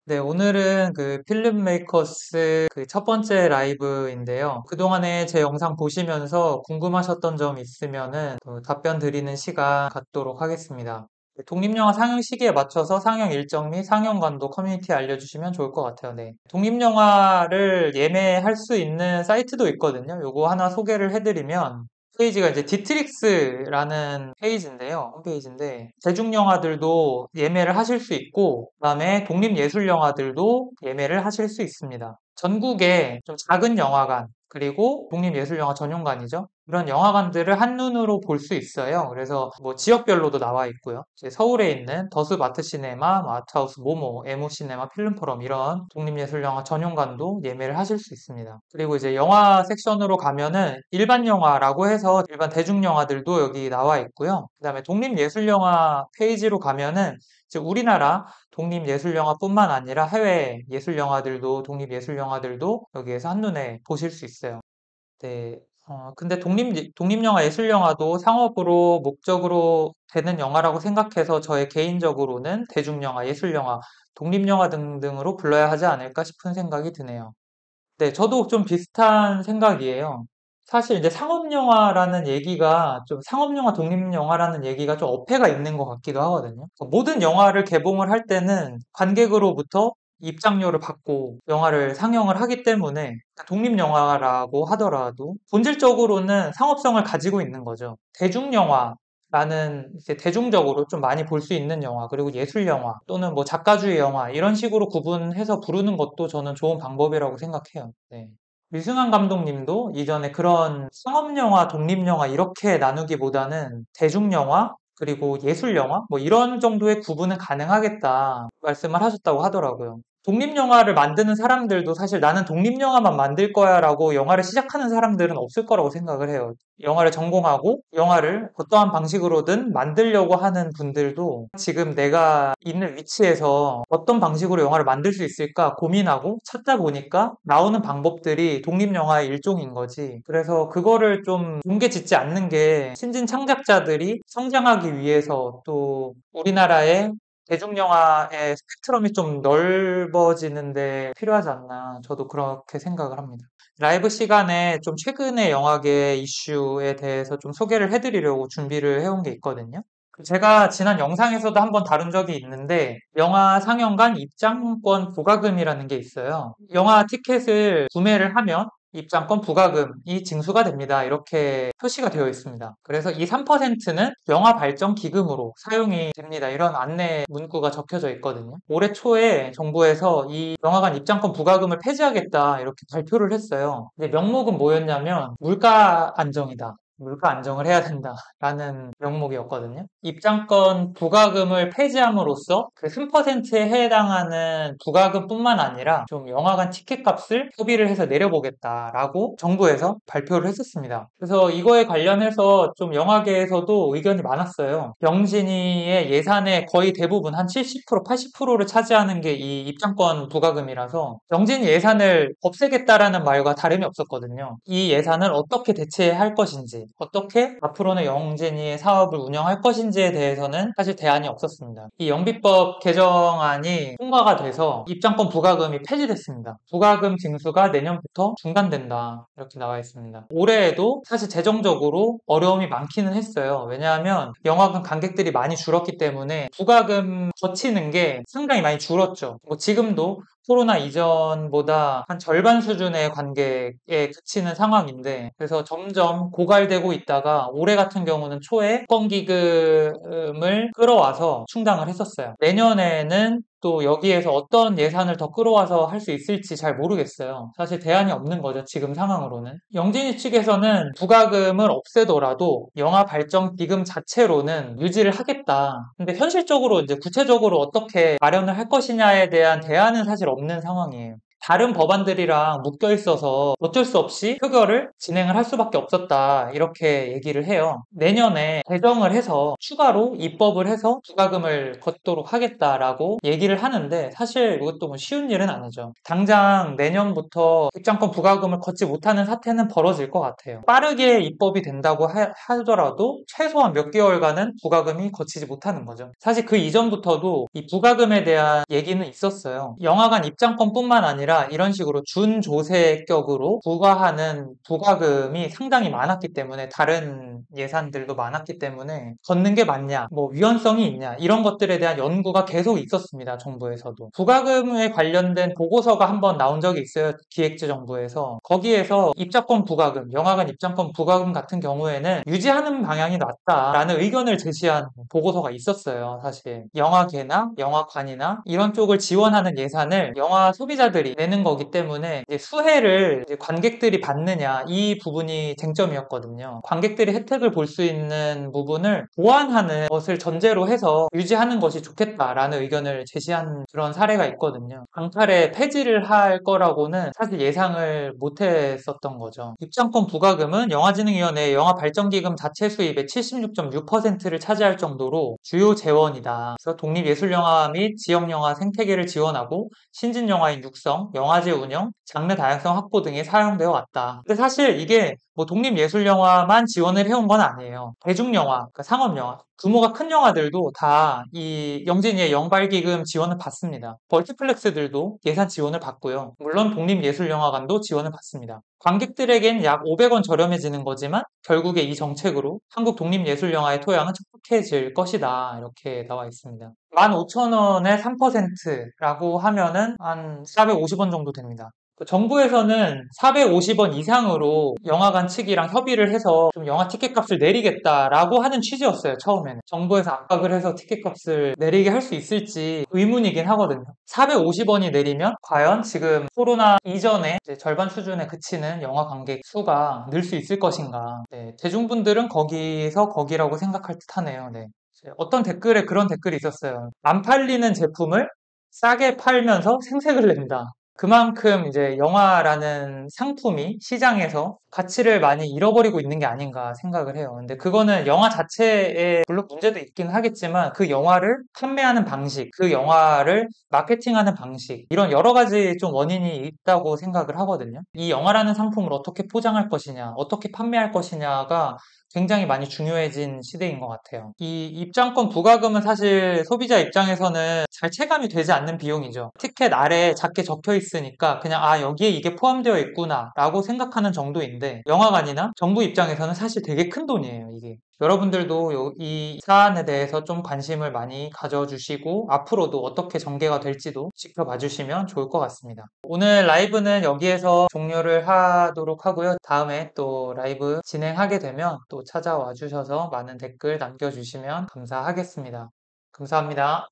네, 오늘은 그 필름메이커스 그 첫 번째 라이브인데요. 그동안에 제 영상 보시면서 궁금하셨던 점 있으면은 또 답변 드리는 시간 갖도록 하겠습니다. 네, 독립영화 상영 시기에 맞춰서 상영 일정 및 상영관도 커뮤니티에 알려주시면 좋을 것 같아요. 네. 독립영화를 예매할 수 있는 사이트도 있거든요. 요거 하나 소개를 해드리면 페이지가 이제 디트릭스라는 페이지인데요. 홈페이지인데 대중영화들도 예매를 하실 수 있고 그다음에 독립예술영화들도 예매를 하실 수 있습니다. 전국에 좀 작은 영화관 그리고 독립예술영화 전용관이죠. 이런 영화관들을 한눈으로 볼 수 있어요. 그래서 뭐 지역별로도 나와 있고요. 이제 서울에 있는 더스 마트시네마, 아트하우스 모모, 에모시네마, 필름포럼 이런 독립예술영화 전용관도 예매를 하실 수 있습니다. 그리고 이제 영화 섹션으로 가면은 일반 영화라고 해서 일반 대중영화들도 여기 나와 있고요. 그다음에 독립예술영화 페이지로 가면은 이제 우리나라 독립예술영화뿐만 아니라 해외 예술영화들도 독립예술영화들도 여기에서 한눈에 보실 수 있어요. 네. 근데 독립영화 예술영화도 상업으로 목적으로 되는 영화라고 생각해서 저의 개인적으로는 대중영화, 예술영화, 독립영화 등등으로 불러야 하지 않을까 싶은 생각이 드네요. 네, 저도 좀 비슷한 생각이에요. 사실 이제 상업영화라는 얘기가 좀 상업영화, 독립영화라는 얘기가 좀 어폐가 있는 것 같기도 하거든요. 모든 영화를 개봉을 할 때는 관객으로부터 입장료를 받고 영화를 상영을 하기 때문에 독립영화라고 하더라도 본질적으로는 상업성을 가지고 있는 거죠. 대중영화라는 이제 대중적으로 좀 많이 볼 수 있는 영화, 그리고 예술영화 또는 뭐 작가주의 영화 이런 식으로 구분해서 부르는 것도 저는 좋은 방법이라고 생각해요. 네. 류승환 감독님도 이전에 그런 상업영화, 독립영화 이렇게 나누기보다는 대중영화, 그리고 예술영화, 뭐 이런 정도의 구분은 가능하겠다 말씀을 하셨다고 하더라고요. 독립영화를 만드는 사람들도 사실 나는 독립영화만 만들 거야 라고 영화를 시작하는 사람들은 없을 거라고 생각을 해요. 영화를 전공하고 영화를 어떠한 방식으로든 만들려고 하는 분들도 지금 내가 있는 위치에서 어떤 방식으로 영화를 만들 수 있을까 고민하고 찾다 보니까 나오는 방법들이 독립영화의 일종인 거지. 그래서 그거를 좀 경계짓지 않는 게 신진 창작자들이 성장하기 위해서 또 우리나라의 대중영화의 스펙트럼이 좀 넓어지는데 필요하지 않나 저도 그렇게 생각을 합니다. 라이브 시간에 좀 최근의 영화계 이슈에 대해서 좀 소개를 해드리려고 준비를 해온 게 있거든요. 제가 지난 영상에서도 한번 다룬 적이 있는데 영화 상영관 입장권 부과금이라는 게 있어요. 영화 티켓을 구매를 하면 입장권 부과금이 징수가 됩니다. 이렇게 표시가 되어 있습니다. 그래서 이 3%는 영화 발전 기금으로 사용이 됩니다. 이런 안내 문구가 적혀져 있거든요. 올해 초에 정부에서 이 영화관 입장권 부과금을 폐지하겠다 이렇게 발표를 했어요. 근데 명목은 뭐였냐면 물가 안정이다. 물가 안정을 해야 된다라는 명목이었거든요. 입장권 부과금을 폐지함으로써 그 3%에 해당하는 부과금뿐만 아니라 좀 영화관 티켓 값을 협의를 해서 내려보겠다라고 정부에서 발표를 했었습니다. 그래서 이거에 관련해서 좀 영화계에서도 의견이 많았어요. 영진이의 예산의 거의 대부분 한 70%, 80%를 차지하는 게 이 입장권 부과금이라서 영진이 예산을 없애겠다라는 말과 다름이 없었거든요. 이 예산을 어떻게 대체할 것인지, 어떻게 앞으로는 영진이의 사업을 운영할 것인지에 대해서는 사실 대안이 없었습니다. 이 영비법 개정안이 통과가 돼서 입장권 부과금이 폐지됐습니다. 부과금 징수가 내년부터 중단된다. 이렇게 나와 있습니다. 올해에도 사실 재정적으로 어려움이 많기는 했어요. 왜냐하면 영화관 관객들이 많이 줄었기 때문에 부과금 거치는 게 상당히 많이 줄었죠. 뭐 지금도 코로나 이전보다 한 절반 수준의 관객에 그치는 상황인데 그래서 점점 고갈되고 있다가 올해 같은 경우는 초에 후원기금을 끌어와서 충당을 했었어요. 내년에는 또 여기에서 어떤 예산을 더 끌어와서 할 수 있을지 잘 모르겠어요. 사실 대안이 없는 거죠, 지금 상황으로는. 영진이 측에서는 부과금을 없애더라도 영화 발전 기금 자체로는 유지를 하겠다. 근데 현실적으로 이제 구체적으로 어떻게 마련을 할 것이냐에 대한 대안은 사실 없는 상황이에요. 다른 법안들이랑 묶여 있어서 어쩔 수 없이 표결을 진행을 할 수밖에 없었다. 이렇게 얘기를 해요. 내년에 개정을 해서 추가로 입법을 해서 부가금을 걷도록 하겠다라고 얘기를 하는데 사실 이것도 뭐 쉬운 일은 아니죠. 당장 내년부터 입장권 부가금을 걷지 못하는 사태는 벌어질 것 같아요. 빠르게 입법이 된다고 하더라도 최소한 몇 개월간은 부가금이 거치지 못하는 거죠. 사실 그 이전부터도 이 부가금에 대한 얘기는 있었어요. 영화관 입장권뿐만 아니라 이런 식으로 준조세격으로 부과하는 부가금이 상당히 많았기 때문에 다른 예산들도 많았기 때문에 걷는 게 맞냐, 뭐 위헌성이 있냐 이런 것들에 대한 연구가 계속 있었습니다. 정부에서도. 부가금에 관련된 보고서가 한번 나온 적이 있어요. 기획재정부에서. 거기에서 입장권 부가금, 영화관 입장권 부가금 같은 경우에는 유지하는 방향이 낫다라는 의견을 제시한 보고서가 있었어요. 사실 영화계나 영화관이나 이런 쪽을 지원하는 예산을 영화 소비자들이 내는 거기 때문에 이제 수혜를 이제 관객들이 받느냐 이 부분이 쟁점이었거든요. 관객들이 혜택을 볼 수 있는 부분을 보완하는 것을 전제로 해서 유지하는 것이 좋겠다라는 의견을 제시한 그런 사례가 있거든요. 강탈에 폐지를 할 거라고는 사실 예상을 못 했었던 거죠. 입장권 부가금은 영화진흥위원회 영화발전기금 자체 수입의 76.6%를 차지할 정도로 주요 재원이다. 그래서 독립예술영화 및 지역영화 생태계를 지원하고 신진영화인 육성, 영화제 운영, 장르 다양성 확보 등에 사용되어 왔다. 근데 사실 이게 뭐 독립예술영화만 지원을 해온 건 아니에요. 대중영화, 그러니까 상업영화, 규모가 큰 영화들도 다 이 영진이의 영발기금 지원을 받습니다. 멀티플렉스들도 예산 지원을 받고요. 물론 독립예술영화관도 지원을 받습니다. 관객들에겐 약 500원 저렴해지는 거지만 결국에 이 정책으로 한국 독립예술영화의 토양은 촉박해질 것이다. 이렇게 나와 있습니다. 15,000원에 3%라고 하면은 한 450원 정도 됩니다. 정부에서는 450원 이상으로 영화관 측이랑 협의를 해서 좀 영화 티켓값을 내리겠다라고 하는 취지였어요, 처음에는. 정부에서 압박을 해서 티켓값을 내리게 할 수 있을지 의문이긴 하거든요. 450원이 내리면 과연 지금 코로나 이전에 이제 절반 수준에 그치는 영화 관객 수가 늘 수 있을 것인가. 네, 대중분들은 거기서 거기라고 생각할 듯 하네요. 네. 어떤 댓글에 그런 댓글이 있었어요. 안 팔리는 제품을 싸게 팔면서 생색을 낸다. 그만큼 이제 영화라는 상품이 시장에서 가치를 많이 잃어버리고 있는 게 아닌가 생각을 해요. 근데 그거는 영화 자체에 물론 문제도 있긴 하겠지만 그 영화를 판매하는 방식, 그 영화를 마케팅하는 방식 이런 여러 가지 좀 원인이 있다고 생각을 하거든요. 이 영화라는 상품을 어떻게 포장할 것이냐, 어떻게 판매할 것이냐가 굉장히 많이 중요해진 시대인 것 같아요. 이 입장권 부가금은 사실 소비자 입장에서는 잘 체감이 되지 않는 비용이죠. 티켓 아래에 작게 적혀 있으니까 그냥 아 여기에 이게 포함되어 있구나 라고 생각하는 정도인데 영화관이나 정부 입장에서는 사실 되게 큰 돈이에요, 이게. 여러분들도 이 사안에 대해서 좀 관심을 많이 가져주시고 앞으로도 어떻게 전개가 될지도 지켜봐 주시면 좋을 것 같습니다. 오늘 라이브는 여기에서 종료를 하도록 하고요. 다음에 또 라이브 진행하게 되면 또 찾아와 주셔서 많은 댓글 남겨주시면 감사하겠습니다. 감사합니다.